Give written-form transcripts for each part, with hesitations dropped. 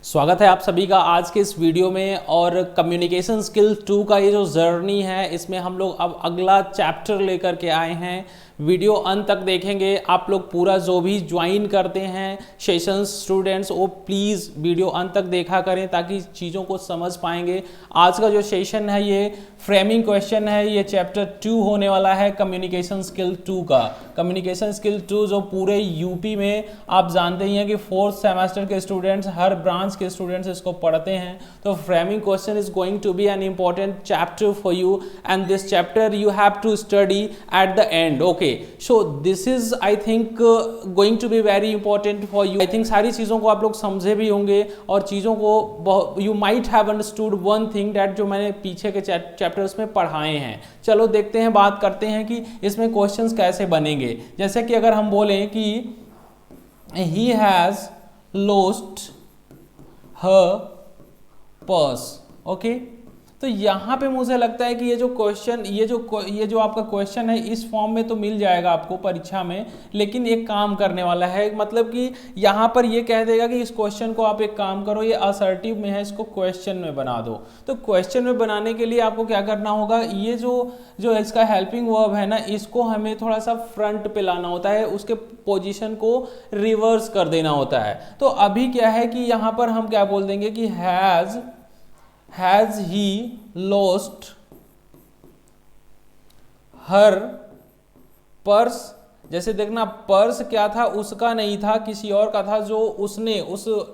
स्वागत है आप सभी का आज के इस वीडियो में। और कम्युनिकेशन स्किल 2 का ये जो जर्नी है इसमें हम लोग अब अगला चैप्टर लेकर के आए हैं। वीडियो अंत तक देखेंगे आप लोग पूरा, जो भी ज्वाइन करते हैं सेशंस स्टूडेंट्स वो प्लीज़ वीडियो अंत तक देखा करें ताकि चीज़ों को समझ पाएंगे। आज का जो सेशन है ये फ्रेमिंग क्वेश्चन है, ये चैप्टर 2 होने वाला है कम्युनिकेशन स्किल 2 का। कम्युनिकेशन स्किल 2 जो पूरे यूपी में आप जानते ही हैं कि 4th सेमेस्टर के स्टूडेंट्स, हर ब्रांच के स्टूडेंट्स इसको पढ़ते हैं। तो framing question is going to be an important chapter for you and this chapter you have to study at the end. Okay, so this is I think going to be very important for you. I think सारी चीज़ों को आप लोग समझे भी होंगे और चीज़ों को you might have understood one thing that जो मैंने पीछे के चैप्टर्स में पढ़ाए हैं। चलो देखते हैं, बात करते हैं कि इसमें क्वेश्चंस कैसे बनेंगे। जैसे कि अगर हम बोलें कि he has lost her purse, okay, तो यहाँ पे मुझे लगता है कि ये जो क्वेश्चन, ये जो आपका क्वेश्चन है इस फॉर्म में तो मिल जाएगा आपको परीक्षा में, लेकिन एक काम करने वाला है। मतलब कि यहाँ पर ये कह देगा कि इस क्वेश्चन को आप एक काम करो, ये असर्टिव में है, इसको क्वेश्चन में बना दो। तो क्वेश्चन में बनाने के लिए आपको क्या करना होगा, ये जो इसका हेल्पिंग वर्ब है ना, इसको हमें थोड़ा सा फ्रंट पे लाना होता है, उसके पोजीशन को रिवर्स कर देना होता है। तो अभी क्या है कि यहाँ पर हम क्या बोल देंगे कि has he lost her purse. जैसे देखना, पर्स क्या था, उसका नहीं था, किसी और का था, जो उसने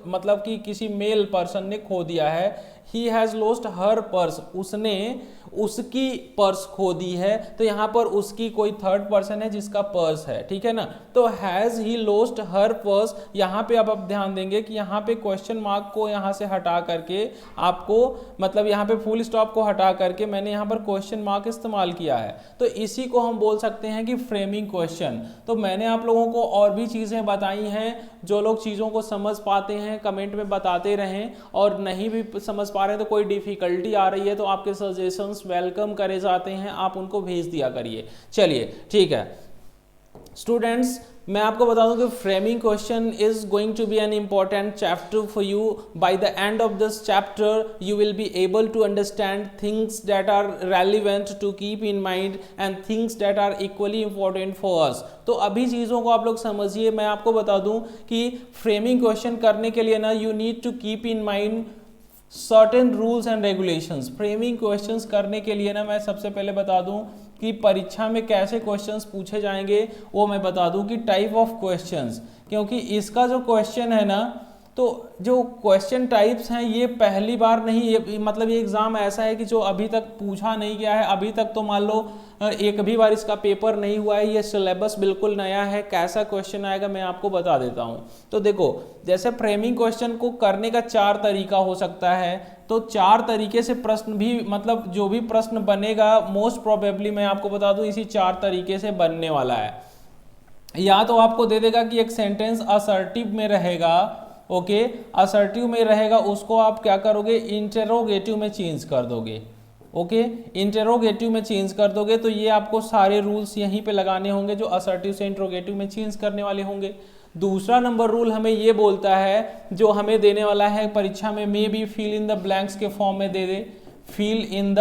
मतलब कि किसी मेल पर्सन ने खो दिया है। He has lost her purse, उसने उसकी पर्स खो दी है। तो यहाँ पर उसकी कोई थर्ड पर्सन है जिसका पर्स है, ठीक है ना। तो has he lost her purse, यहाँ पे अब ध्यान देंगे कि यहाँ पे क्वेश्चन मार्क को यहाँ से हटा करके आपको, मतलब यहाँ पे फुल स्टॉप को हटा करके मैंने यहाँ पर क्वेश्चन मार्क इस्तेमाल किया है। तो इसी को हम बोल सकते हैं कि फ्रेमिंग क्वेश्चन। तो मैंने आप लोगों को और भी चीज़ें बताई हैं, जो लोग चीज़ों को समझ पाते हैं कमेंट में बताते रहें, और नहीं भी समझ पा रहे हैं तो कोई डिफिकल्टी आ रही है तो आपके सजेशंस वेलकम करे जाते हैं, आप उनको भेज दिया करिए। चलिए ठीक है स्टूडेंट्स, मैं आपको बता दूं कि framing question is going to be an important chapter for you. By the end of this chapter you will be able to understand things that are relevant to keep in mind and things that are equally important for us. तो अभी चीज़ों को आप लोग समझिए। मैं आपको बता दूं कि फ्रेमिंग क्वेश्चन करने के लिए ना, you need to keep in mind certain rules and regulations. Framing questions करने के लिए ना, मैं सबसे पहले बता दूं कि परीक्षा में कैसे क्वेश्चंस पूछे जाएंगे, वो मैं बता दूं कि टाइप ऑफ क्वेश्चंस, क्योंकि इसका जो क्वेश्चन है ना, तो जो क्वेश्चन टाइप्स हैं ये पहली बार नहीं, ये मतलब ये एग्ज़ाम ऐसा है कि जो अभी तक पूछा नहीं गया है। अभी तक तो मान लो एक भी बार इसका पेपर नहीं हुआ है, ये सिलेबस बिल्कुल नया है। कैसा क्वेश्चन आएगा मैं आपको बता देता हूँ। तो देखो, जैसे फ्रेमिंग क्वेश्चन को करने का 4 तरीका हो सकता है। तो 4 तरीके से प्रश्न भी, मतलब जो भी प्रश्न बनेगा मोस्ट प्रोबेबली मैं आपको बता दूँ इसी 4 तरीके से बनने वाला है। या तो आपको दे देगा कि एक सेंटेंस असर्टिव में रहेगा, ओके, असर्टिव में रहेगा, उसको आप क्या करोगे, इंटेरोगेटिव में चेंज कर दोगे। ओके, इंटेरोगेटिव में चेंज कर दोगे तो ये आपको सारे रूल्स यहीं पे लगाने होंगे जो असर्टिव से इंटेरोगेटिव में चेंज करने वाले होंगे। दूसरा नंबर रूल हमें ये बोलता है, जो हमें देने वाला है परीक्षा में, may be fill in the blanks के फॉर्म में दे दे, फिल इन द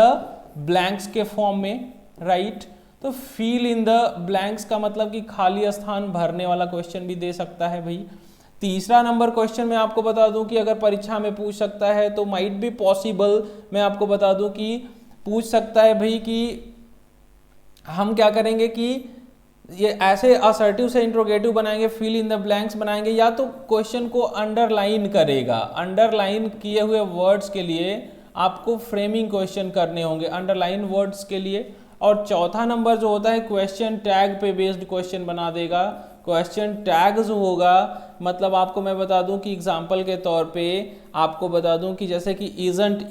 ब्लैंक्स के फॉर्म में, राइट। तो फिल इन द ब्लैंक्स का मतलब कि खाली स्थान भरने वाला क्वेश्चन भी दे सकता है भाई। तीसरा नंबर क्वेश्चन मैं आपको बता दूं कि अगर परीक्षा में पूछ सकता है तो माइट बी पॉसिबल, मैं आपको बता दूं कि पूछ सकता है भाई कि हम क्या करेंगे कि ये ऐसे असर्टिव से इंट्रोगेटिव बनाएंगे, फिल इन द ब्लैंक्स बनाएंगे, या तो क्वेश्चन को अंडरलाइन करेगा। अंडरलाइन किए हुए वर्ड्स के लिए आपको फ्रेमिंग क्वेश्चन करने होंगे, अंडरलाइन वर्ड्स के लिए। और चौथा नंबर जो होता है क्वेश्चन टैग पे बेस्ड क्वेश्चन बना देगा। क्वेश्चन टैग जो होगा, मतलब आपको मैं बता दूं कि एग्जांपल के तौर पे आपको बता दूं कि जैसे कि इजंट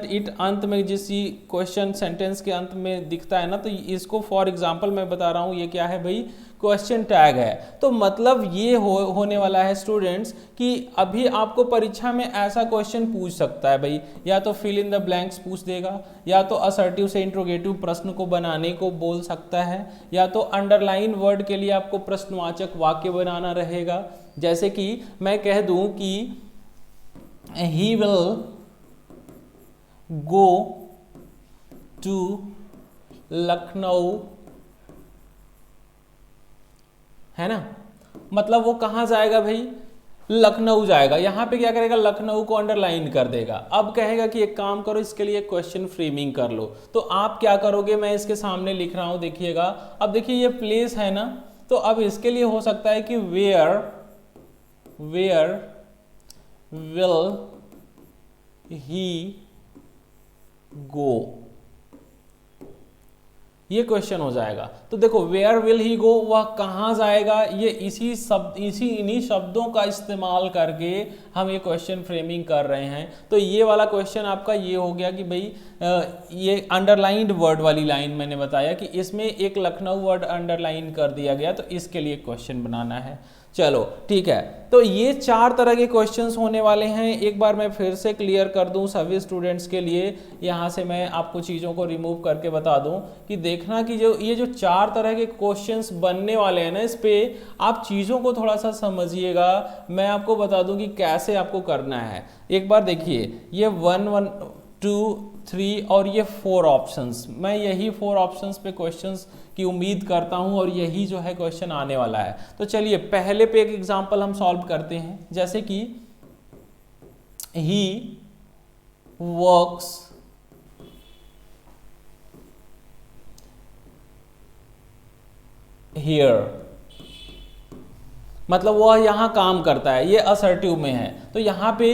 इट अंत में जिस क्वेश्चन सेंटेंस के अंत में दिखता है ना, तो इसको फॉर एग्जांपल मैं बता रहा हूँ, ये क्या है भाई, क्वेश्चन टैग है। तो मतलब ये होने वाला है स्टूडेंट्स कि अभी आपको परीक्षा में ऐसा क्वेश्चन पूछ सकता है भाई, या तो फिल इन द ब्लैंक्स पूछ देगा, या तो असर्टिव से इंट्रोगेटिव प्रश्न को बनाने को बोल सकता है, या तो अंडरलाइन वर्ड के लिए आपको प्रश्नवाचक वाक्य बनाना रहेगा। जैसे कि मैं कह दूं कि he will go to Lucknow, है ना, मतलब वो कहाँ जाएगा भाई, लखनऊ जाएगा। यहाँ पे क्या करेगा, लखनऊ को अंडरलाइन कर देगा। अब कहेगा कि एक काम करो, इसके लिए क्वेश्चन फ्रेमिंग कर लो। तो आप क्या करोगे, मैं इसके सामने लिख रहा हूँ, देखिएगा। अब देखिए ये प्लेस है ना, तो अब इसके लिए हो सकता है कि वेयर विल ही गो, ये क्वेश्चन हो जाएगा। तो देखो वेयर विल ही गो, वह कहाँ जाएगा, ये इन्हीं शब्दों का इस्तेमाल करके हम ये क्वेश्चन फ्रेमिंग कर रहे हैं। तो ये वाला क्वेश्चन आपका ये हो गया कि भाई ये अंडरलाइंड वर्ड वाली लाइन मैंने बताया कि इसमें एक लखनऊ वर्ड अंडरलाइन कर दिया गया, तो इसके लिए क्वेश्चन बनाना है। चलो ठीक है, तो ये 4 तरह के क्वेश्चंस होने वाले हैं। एक बार मैं फिर से क्लियर कर दूं सभी स्टूडेंट्स के लिए, यहाँ से मैं आपको चीज़ों को रिमूव करके बता दूं कि देखना कि ये जो 4 तरह के क्वेश्चंस बनने वाले हैं ना, इस पे आप चीज़ों को थोड़ा सा समझिएगा। मैं आपको बता दूं कि कैसे आपको करना है। एक बार देखिए, ये 1 1 2 3 और ये 4 ऑप्शंस, मैं यही 4 ऑप्शंस पे क्वेश्चंस की उम्मीद करता हूं और यही जो है क्वेश्चन आने वाला है। तो चलिए पहले पे एक एग्जांपल हम सॉल्व करते हैं, जैसे कि ही वर्क्स हियर, मतलब वह यहाँ काम करता है, ये असर्टिव में है। तो यहाँ पे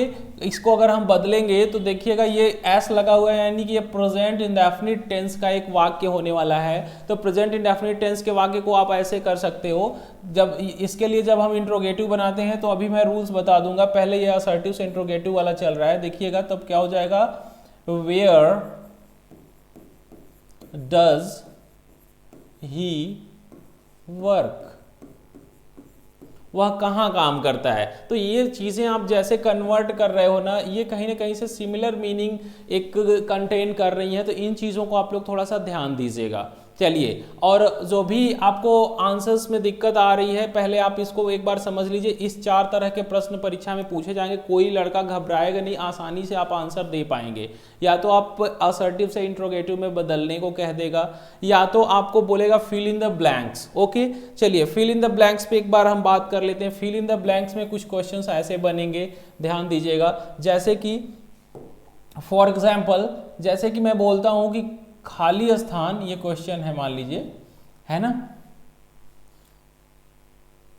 इसको अगर हम बदलेंगे तो देखिएगा ये एस लगा हुआ है, यानी कि ये प्रेजेंट इंडेफिनिट टेंस का एक वाक्य होने वाला है। तो प्रेजेंट इंडेफिनिट टेंस के वाक्य को आप ऐसे कर सकते हो, जब इसके लिए जब हम इंट्रोगेटिव बनाते हैं तो अभी मैं रूल्स बता दूंगा। पहले ये असर्टिव से इंट्रोगेटिव वाला चल रहा है, देखिएगा तब क्या हो जाएगा, वेयर डज ही वर्क, वह कहाँ काम करता है। तो ये चीज़ें आप जैसे कन्वर्ट कर रहे हो ना, ये कहीं ना कहीं से सिमिलर मीनिंग एक कंटेन कर रही हैं। तो इन चीज़ों को आप लोग थोड़ा सा ध्यान दीजिएगा। चलिए, और जो भी आपको आंसर्स में दिक्कत आ रही है, पहले आप इसको एक बार समझ लीजिए। इस 4 तरह के प्रश्न परीक्षा में पूछे जाएंगे, कोई लड़का घबराएगा नहीं, आसानी से आप आंसर दे पाएंगे। या तो आप असर्टिव से इंट्रोगेटिव में बदलने को कह देगा, या तो आपको बोलेगा fill in the blanks. Okay, चलिए फिल इन द ब्लैंक्स पे एक बार हम बात कर लेते हैं। फिल इन द ब्लैंक्स में कुछ क्वेश्चंस ऐसे बनेंगे, ध्यान दीजिएगा। जैसे कि फॉर एग्जाम्पल, जैसे कि मैं बोलता हूं कि खाली स्थान, ये क्वेश्चन है मान लीजिए, है ना,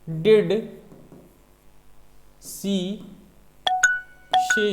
डिड सी शे।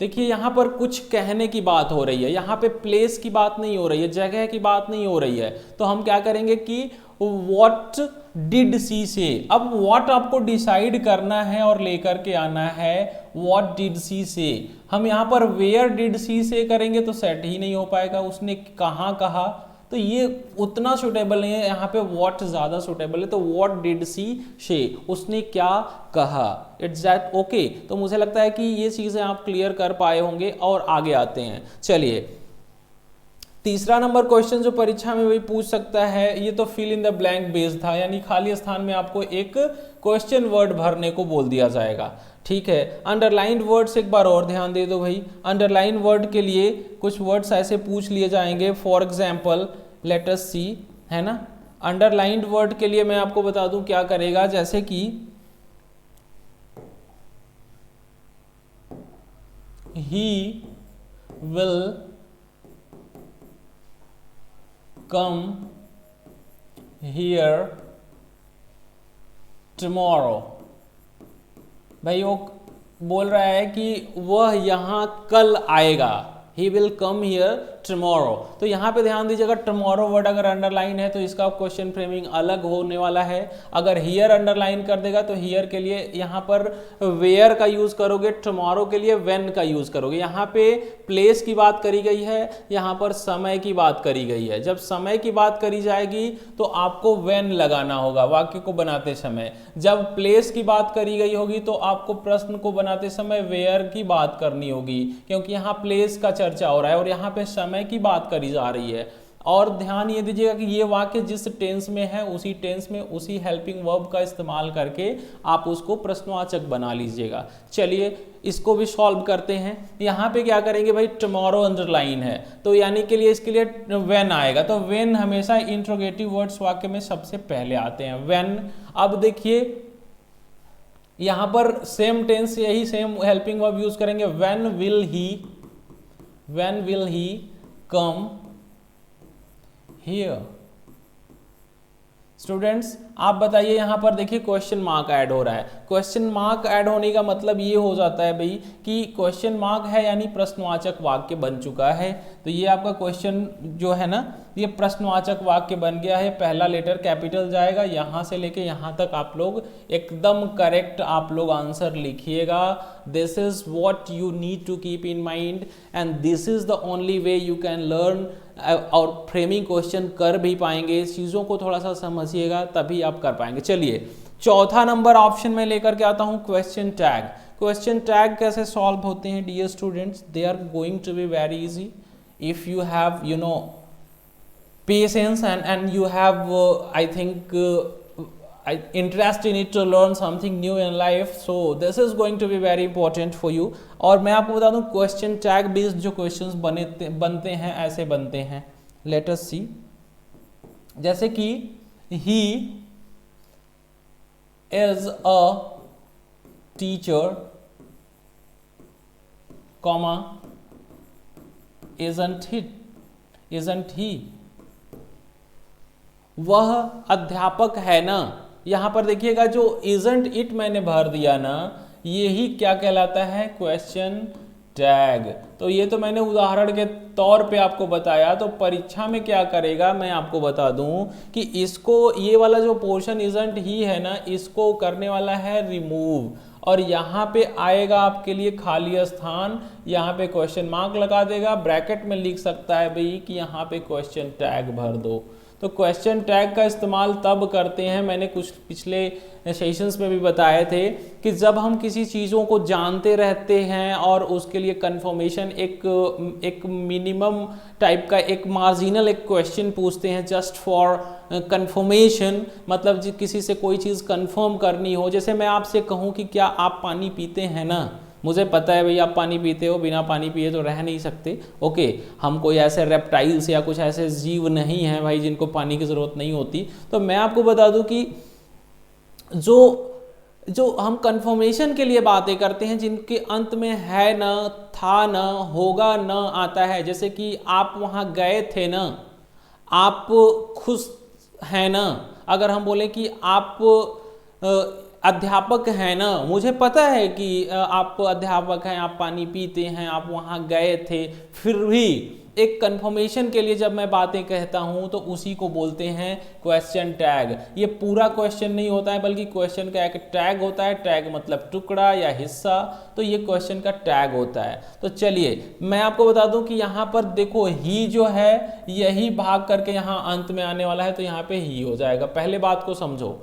देखिए यहां पर कुछ कहने की बात हो रही है, यहां पे प्लेस की बात नहीं हो रही है, जगह की बात नहीं हो रही है। तो हम क्या करेंगे कि व्हाट डिड सी से, अब व्हाट आपको डिसाइड करना है और लेकर के आना है। व्हाट डिड सी से, हम यहाँ पर वेयर डिड सी से करेंगे तो सेट ही नहीं हो पाएगा, उसने कहाँ कहा, तो ये उतना सुटेबल नहीं है। यहाँ पे व्हाट ज़्यादा सुटेबल है, तो व्हाट डिड सी शे, उसने क्या कहा। It's that okay. तो मुझे लगता है कि ये चीज़ें आप क्लियर कर पाए होंगे और आगे आते हैं। चलिए, तीसरा नंबर क्वेश्चन जो परीक्षा में भी पूछ सकता है, ये तो fill in the blank based था, यानी खाली स्थान में आपको एक क्वेश्चन वर्ड भरने को बोल दिया जाएगा। ठीक है, अंडरलाइंड वर्ड्स एक बार और ध्यान दे दो भाई। अंडरलाइन वर्ड के लिए कुछ वर्ड्स ऐसे पूछ लिए जाएंगे, फॉर एग्जाम्पल लेट अस सी, है ना। अंडरलाइंड वर्ड के लिए मैं आपको बता दूं क्या करेगा, जैसे कि he will come here tomorrow. भाई वो बोल रहा है कि वह यहाँ कल आएगा, he will come here tomorrow. तो यहाँ पे ध्यान दीजिएगा, टुमारो वर्ड अगर अंडरलाइन है तो इसका क्वेश्चन फ्रेमिंग अलग होने वाला है। अगर हियर अंडरलाइन कर देगा तो हियर के लिए यहाँ पर वेयर का यूज करोगे, टुमारो के लिए व्हेन का यूज करोगे। यहाँ पे प्लेस की बात करी गई है, यहाँ पर समय की बात करी गई है। जब समय की बात करी जाएगी तो आपको व्हेन लगाना होगा वाक्य को बनाते समय। जब प्लेस की बात करी गई होगी तो आपको प्रश्न को बनाते समय वेयर की बात करनी होगी, क्योंकि यहाँ प्लेस का चर्चा हो रहा है और यहाँ पे समय की बात करी जा रही है। और ध्यान ये दीजिएगा कि ये वाक्य जिस टेंस में है उसी टेंस में उसी हेल्पिंग वर्ब का इस्तेमाल करके आप उसको प्रश्नवाचक बना लीजिएगा। चलिए इसको भी सॉल्व करते हैं। यहाँ पे क्या करेंगे भाई, टुमारो अंडरलाइन है तो यानी के लिए इसके लिए व्हेन आएगा, तो व्हेन हमेशा इंट्रोगेटिव वर्ड्स वाक्य में सबसे पहले आते हैं, व्हेन। अब देखिए यहाँ पर सेम टेंस यही सेम हेल्पिंग वर्ब यूज करेंगे, when will he come here. Students आप बताइए, यहाँ पर देखिए क्वेश्चन मार्क ऐड हो रहा है। क्वेश्चन मार्क ऐड होने का मतलब ये हो जाता है भाई कि क्वेश्चन मार्क है यानी प्रश्नवाचक वाक्य बन चुका है। तो ये आपका क्वेश्चन जो है ना, ये प्रश्नवाचक वाक्य बन गया है। पहला लेटर कैपिटल जाएगा, यहाँ से लेके यहाँ तक आप लोग एकदम करेक्ट आप लोग आंसर लिखिएगा। This is what you need to keep in mind and this is the only way you can learn. और फ्रेमिंग क्वेश्चन कर भी पाएंगे, चीज़ों को थोड़ा सा समझिएगा तभी आप कर पाएंगे। चलिए चौथा नंबर ऑप्शन में लेकर के आता हूँ, क्वेश्चन टैग। क्वेश्चन टैग कैसे सॉल्व होते हैं dear students, they are going to be very easy if you have you know patience and you have I think interest in it to learn something new in life, so this is going to be very important for you। और मैं आपको बता दूं question tag based जो questions बनते हैं ऐसे बनते हैं। लेट अस सी, जैसे कि he is a teacher comma isn't he वह अध्यापक है ना। यहां पर देखिएगा जो isn't it मैंने भर दिया ना, यही क्या कहलाता है, क्वेश्चन टैग। तो ये तो मैंने उदाहरण के तौर पे आपको बताया, तो परीक्षा में क्या करेगा मैं आपको बता दूं कि इसको ये वाला जो पोर्शन isn't ही है ना, इसको करने वाला है रिमूव, और यहाँ पे आएगा आपके लिए खाली स्थान, यहाँ पे क्वेश्चन मार्क लगा देगा, ब्रैकेट में लिख सकता है भाई कि यहाँ पे क्वेश्चन टैग भर दो। तो क्वेश्चन टैग का इस्तेमाल तब करते हैं, मैंने कुछ पिछले सेशंस में भी बताए थे कि जब हम किसी चीज़ों को जानते रहते हैं और उसके लिए कंफर्मेशन एक मिनिमम टाइप का एक मार्जिनल एक क्वेश्चन पूछते हैं जस्ट फॉर कंफर्मेशन, मतलब किसी से कोई चीज़ कंफर्म करनी हो। जैसे मैं आपसे कहूँ कि क्या आप पानी पीते हैं ना, मुझे पता है भाई आप पानी पीते हो, बिना पानी पिए तो रह नहीं सकते। ओके, हम कोई ऐसे रेप्टाइल्स या कुछ ऐसे जीव नहीं हैं भाई जिनको पानी की ज़रूरत नहीं होती। तो मैं आपको बता दूं कि जो हम कंफर्मेशन के लिए बातें करते हैं जिनके अंत में है ना, था ना, होगा ना आता है, जैसे कि आप वहाँ गए थे ना, आप खुश हैं ना। अगर हम बोले कि आप अध्यापक हैं ना, मुझे पता है कि आप अध्यापक हैं, आप पानी पीते हैं, आप वहाँ गए थे, फिर भी एक कंफर्मेशन के लिए जब मैं बातें कहता हूँ तो उसी को बोलते हैं क्वेश्चन टैग। ये पूरा क्वेश्चन नहीं होता है बल्कि क्वेश्चन का एक टैग होता है, टैग मतलब टुकड़ा या हिस्सा, तो ये क्वेश्चन का टैग होता है। तो चलिए मैं आपको बता दूं कि यहाँ पर देखो ही जो है यही भाग करके यहाँ अंत में आने वाला है, तो यहाँ पे ही हो जाएगा। पहले बात को समझो,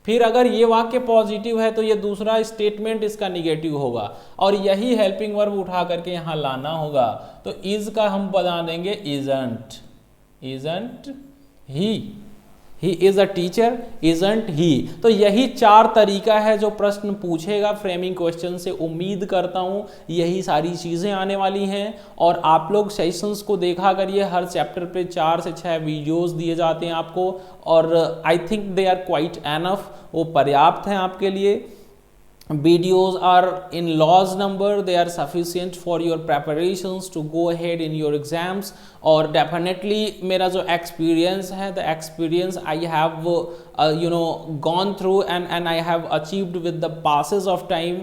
फिर अगर ये वाक्य पॉजिटिव है तो ये दूसरा स्टेटमेंट इसका निगेटिव होगा और यही हेल्पिंग वर्ब उठा करके यहाँ लाना होगा। तो इज का हम बता देंगे isn't he is a teacher, isn't he। तो यही चार तरीका है जो प्रश्न पूछेगा फ्रेमिंग क्वेश्चन से। उम्मीद करता हूँ यही सारी चीज़ें आने वाली हैं और आप लोग सेशंस को देखा करिए, हर चैप्टर पे 4 से 6 वीडियोस दिए जाते हैं आपको और I think they are quite enough, वो पर्याप्त हैं आपके लिए। Videos are in large number, they are sufficient for your preparations to go ahead in your exams। और definitely मेरा जो experience है, the experience I have gone through and I have achieved with the passes of time,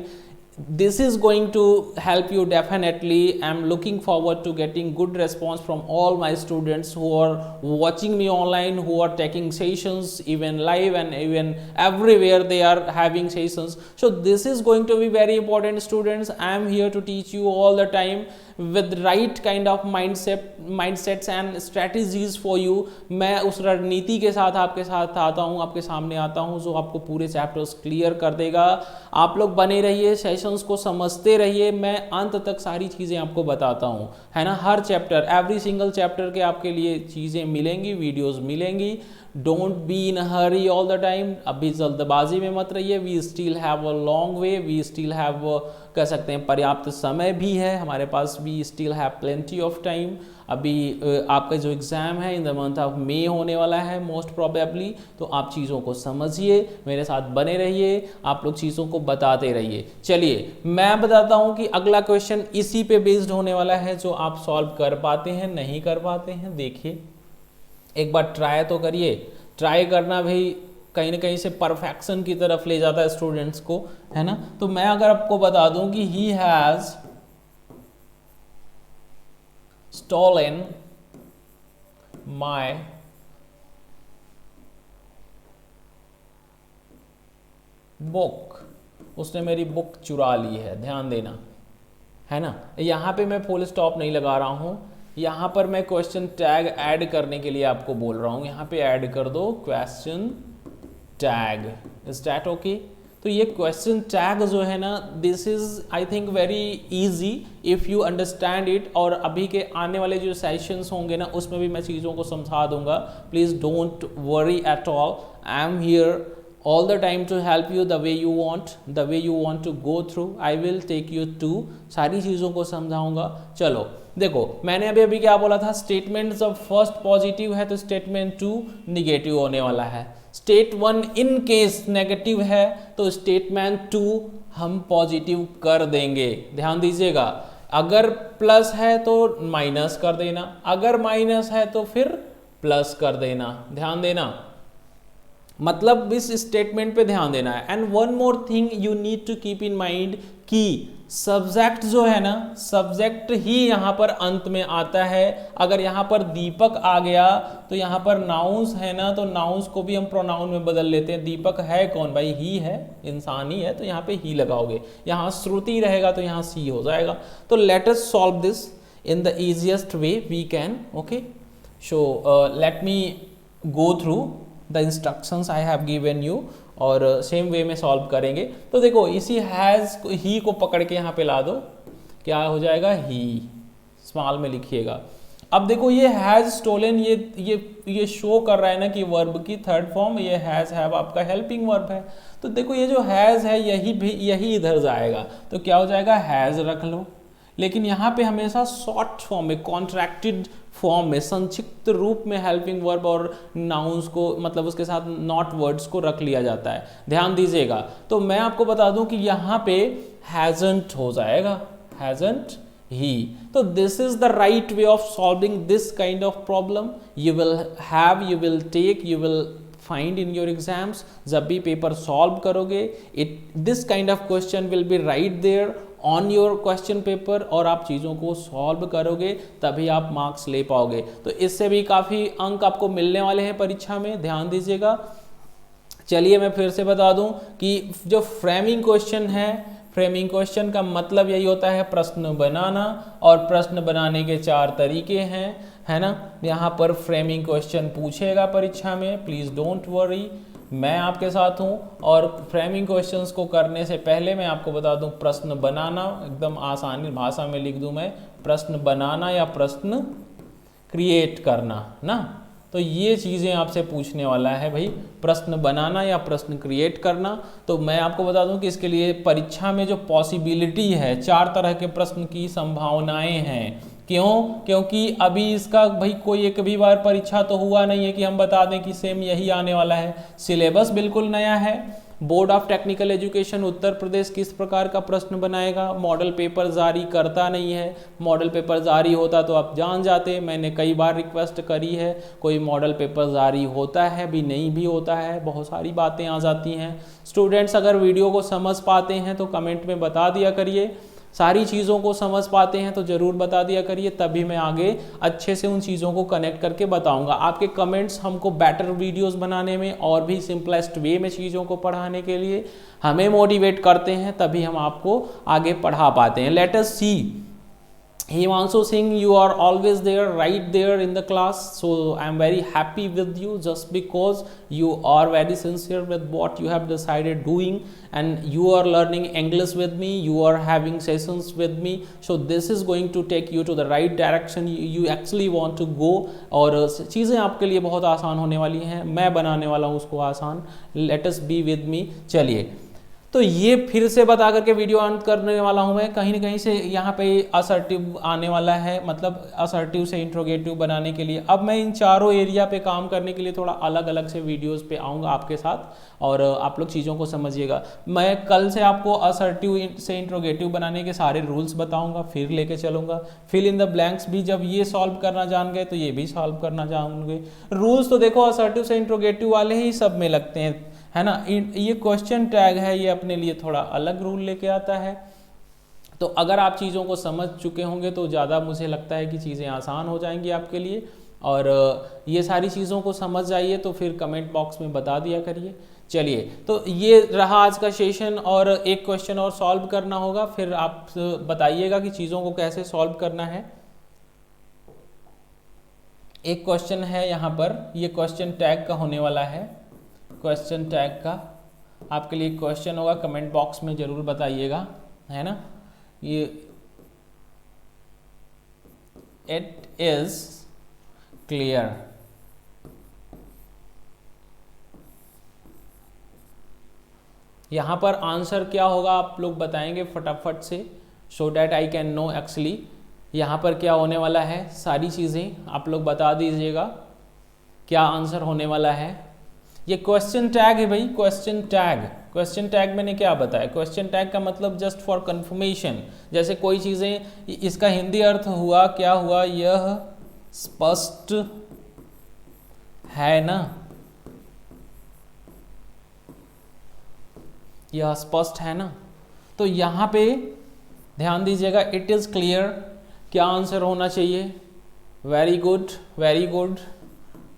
this is going to help you definitely। I'm looking forward to getting good response from all my students who are watching me online, who are taking sessions even live and even everywhere they are having sessions। So this is going to be very important students, I am here to teach you all the time। With right kind of mindsets and strategies for you. मैं उस रणनीति के साथ आपके साथ आता हूँ, आपके सामने आता हूँ जो आपको पूरे चैप्टर्स क्लियर कर देगा। आप लोग बने रहिए, सेशंस को समझते रहिए, मैं अंत तक सारी चीज़ें आपको बताता हूँ, है ना। हर चैप्टर, एवरी सिंगल चैप्टर के आपके लिए चीज़ें मिलेंगी, वीडियोज़ मिलेंगी। Don't be in hurry all the time, अभी जल्दबाजी में मत रहिए। We still have a long way, we still have, कह सकते हैं पर्याप्त समय भी है हमारे पास, we still have plenty of time. अभी आपका जो एग्ज़ाम है in the month of May होने वाला है मोस्ट प्रोबेबली, तो आप चीज़ों को समझिए, मेरे साथ बने रहिए, आप लोग चीज़ों को बताते रहिए। चलिए मैं बताता हूँ कि अगला क्वेश्चन इसी पे बेस्ड होने वाला है, जो आप सॉल्व कर पाते हैं नहीं कर पाते हैं। देखिए एक बार ट्राई तो करिए, ट्राई करना भी कहीं ना कहीं से परफेक्शन की तरफ ले जाता है स्टूडेंट्स को, है ना। तो मैं अगर आपको बता दूं कि he has stolen my book, उसने मेरी बुक चुरा ली है, ध्यान देना, है ना। यहाँ पे मैं फुल स्टॉप नहीं लगा रहा हूँ, यहाँ पर मैं क्वेश्चन टैग ऐड करने के लिए आपको बोल रहा हूँ। यहाँ पे ऐड कर दो question tag, is that okay. तो ये क्वेश्चन टैग जो है ना, this is I think very easy if you understand it. और अभी के आने वाले जो सेशंस होंगे ना, उसमें भी मैं चीज़ों को समझा दूंगा। Please don't worry at all, I am here all the time to help you the way you want to go through. I will take you to, सारी चीज़ों को समझाऊंगा। चलो देखो, मैंने अभी क्या बोला था, स्टेटमेंट जब फर्स्ट पॉजिटिव है तो स्टेटमेंट 2 निगेटिव होने वाला है। स्टेट 1 इन केस नेगेटिव है तो स्टेटमेंट 2 हम पॉजिटिव कर देंगे, ध्यान दीजिएगा। अगर प्लस है तो माइनस कर देना, अगर माइनस है तो फिर प्लस कर देना, ध्यान देना, मतलब इस स्टेटमेंट पे ध्यान देना है। And one more thing you need to keep in mind कि सब्जेक्ट जो है ना, सब्जेक्ट ही यहाँ पर अंत में आता है। अगर यहाँ पर दीपक आ गया तो यहाँ पर नाउन्स है ना, तो नाउन्स को भी हम प्रोनाउन में बदल लेते हैं। दीपक है कौन भाई, ही है, इंसान ही है, तो यहाँ पे ही लगाओगे। यहाँ श्रुति रहेगा तो यहाँ सी हो जाएगा। तो let us solve this in the easiest way we can, okay. So let me go through the instructions I have given you, और सेम वे में सॉल्व करेंगे। तो देखो इसी हैज़ ही को पकड़ के यहाँ पे ला दो, क्या हो जाएगा, ही, स्मॉल में लिखिएगा। अब देखो ये हैज़ स्टोलन, ये शो कर रहा है ना कि वर्ब की थर्ड फॉर्म ये हैज़ हैव आपका हेल्पिंग वर्ब है। तो देखो ये जो हैज़ है यही इधर जाएगा, तो क्या हो जाएगा, हैज़ रख लो। लेकिन यहाँ पे हमेशा शॉर्ट फॉर्म में, कॉन्ट्रैक्टेड फॉर्म में, संक्षिप्त रूप में हेल्पिंग वर्ब और नाउन्स को, मतलब उसके साथ नॉट वर्ड्स को रख लिया जाता है, ध्यान दीजिएगा। तो मैं आपको बता दूं कि यहाँ पे हैजंट हो जाएगा, हैजंट ही। तो this is the right way of solving this kind of problem. You will have, you will take, you will find in your exams. जब भी पेपर सॉल्व करोगे, this kind of question will be right there on your question paper, और आप चीज़ों को solve करोगे तभी आप मार्क्स ले पाओगे। तो इससे भी काफ़ी अंक आपको मिलने वाले हैं परीक्षा में, ध्यान दीजिएगा। चलिए मैं फिर से बता दूं कि जो फ्रेमिंग क्वेश्चन है, फ्रेमिंग क्वेश्चन का मतलब यही होता है प्रश्न बनाना, और प्रश्न बनाने के 4 तरीके हैं, है ना। यहाँ पर फ्रेमिंग क्वेश्चन पूछेगा परीक्षा में, प्लीज़ डोंट वरी, मैं आपके साथ हूँ। और फ्रेमिंग क्वेश्चंस को करने से पहले मैं आपको बता दूं, प्रश्न बनाना, एकदम आसानी भाषा में लिख दूं मैं, प्रश्न बनाना या प्रश्न क्रिएट करना ना। तो ये चीज़ें आपसे पूछने वाला है भाई, प्रश्न बनाना या प्रश्न क्रिएट करना। तो मैं आपको बता दूं कि इसके लिए परीक्षा में जो पॉसिबिलिटी है, 4 तरह के प्रश्न की संभावनाएं हैं। क्यों? क्योंकि अभी इसका भाई कोई एक भी बार परीक्षा तो हुआ नहीं है कि हम बता दें कि सेम यही आने वाला है। सिलेबस बिल्कुल नया है। Board of technical education Uttar Pradesh किस प्रकार का प्रश्न बनाएगा, मॉडल पेपर जारी करता नहीं है। मॉडल पेपर जारी होता तो आप जान जाते, मैंने कई बार रिक्वेस्ट करी है, कोई मॉडल पेपर जारी होता है भी, नहीं भी होता है, बहुत सारी बातें आ जाती हैं। स्टूडेंट्स अगर वीडियो को समझ पाते हैं तो कमेंट में बता दिया करिए, सारी चीज़ों को समझ पाते हैं तो ज़रूर बता दिया करिए, तभी मैं आगे अच्छे से उन चीज़ों को कनेक्ट करके बताऊंगा। आपके कमेंट्स हमको बेटर वीडियोस बनाने में और भी सिंपलेस्ट वे में चीज़ों को पढ़ाने के लिए हमें मोटिवेट करते हैं, तभी हम आपको आगे पढ़ा पाते हैं। Let us see Himanshu Singh, you are always there, right there in the class. So I am very happy with you, just because you are very sincere with what you have decided doing, and you are learning English with me, you are having sessions with me. So this is going to take you to the right direction you actually want to go. और चीज़ें आपके लिए बहुत आसान होने वाली हैं, मैं बनाने वाला हूँ उसको आसान. Let us be with me. चलिए, तो ये फिर से बता करके वीडियो अंत करने वाला हूँ मैं. कहीं ना कहीं से यहाँ पे असर्टिव आने वाला है, मतलब असर्टिव से इंट्रोगेटिव बनाने के लिए. अब मैं इन चारों एरिया पे काम करने के लिए थोड़ा अलग अलग से वीडियोस पे आऊँगा आपके साथ, और आप लोग चीज़ों को समझिएगा. मैं कल से आपको असर्टिव से इंट्रोगेटिव बनाने के सारे रूल्स बताऊँगा, फिर लेके चलूँगा. फिल इन द ब्लैंक्स भी जब ये सॉल्व करना जान गए तो ये भी सॉल्व करना जान गए. रूल्स तो देखो असर्टिव से इंट्रोगेटिव वाले ही सब में लगते हैं, है ना. ये क्वेश्चन टैग है, ये अपने लिए थोड़ा अलग रूल लेके आता है. तो अगर आप चीज़ों को समझ चुके होंगे तो ज़्यादा मुझे लगता है कि चीज़ें आसान हो जाएंगी आपके लिए. और ये सारी चीज़ों को समझ जाइए तो फिर कमेंट बॉक्स में बता दिया करिए. चलिए, तो ये रहा आज का सेशन, और एक क्वेश्चन और सॉल्व करना होगा, फिर आप बताइएगा कि चीज़ों को कैसे सॉल्व करना है. एक क्वेश्चन है यहाँ पर, ये क्वेश्चन टैग का होने वाला है. क्वेश्चन टैग का आपके लिए क्वेश्चन होगा, कमेंट बॉक्स में ज़रूर बताइएगा, है ना. ये इट इज़ क्लियर. यहाँ पर आंसर क्या होगा आप लोग बताएंगे फटाफट से, so that I can know actually यहाँ पर क्या होने वाला है. सारी चीज़ें आप लोग बता दीजिएगा क्या आंसर होने वाला है. ये क्वेश्चन टैग है भाई, क्वेश्चन टैग. क्वेश्चन टैग मैंने क्या बताया, क्वेश्चन टैग का मतलब जस्ट फॉर कंफर्मेशन. जैसे कोई चीज़ें, इसका हिंदी अर्थ हुआ, क्या हुआ, यह स्पष्ट है ना, यह स्पष्ट है ना. तो यहाँ पे ध्यान दीजिएगा, इट इज़ क्लियर. क्या आंसर होना चाहिए, वेरी गुड वेरी गुड.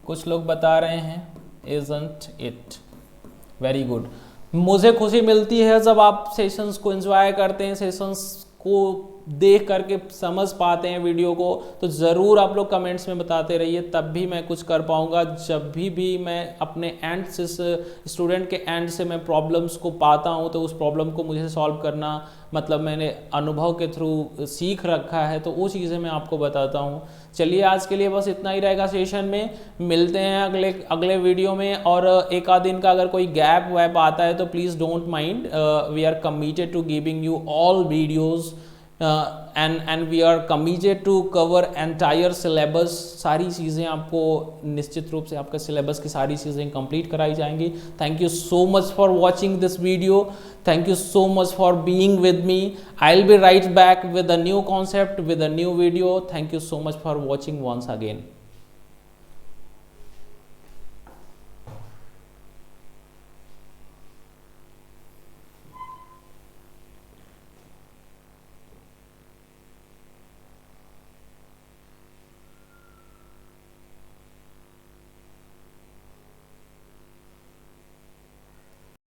कुछ लोग बता रहे हैं isn't it, वेरी गुड. मुझे खुशी मिलती है जब आप सेशंस को एंजॉय करते हैं, सेशंस को देख करके समझ पाते हैं वीडियो को. तो ज़रूर आप लोग कमेंट्स में बताते रहिए, तब भी मैं कुछ कर पाऊँगा. जब भी मैं अपने एंड से, स्टूडेंट के एंड से मैं प्रॉब्लम्स को पाता हूँ, तो उस प्रॉब्लम को मुझे सॉल्व करना, मतलब मैंने अनुभव के थ्रू सीख रखा है, तो वो चीज़ें मैं आपको बताता हूँ. चलिए, आज के लिए बस इतना ही रहेगा सेशन में. मिलते हैं अगले वीडियो में. और एक आध दिन का अगर कोई गैप वैप आता है तो please don't mind. We are committed to giving you all videos, and we are committed to cover entire syllabus. सारी चीज़ें आपको निश्चित रूप से आपका सिलेबस की सारी चीज़ें कंप्लीट कराई जाएंगी. Thank you so much for watching this video. Thank you so much for being with me. I will be right back with a new concept, with a new video. Thank you so much for watching once again.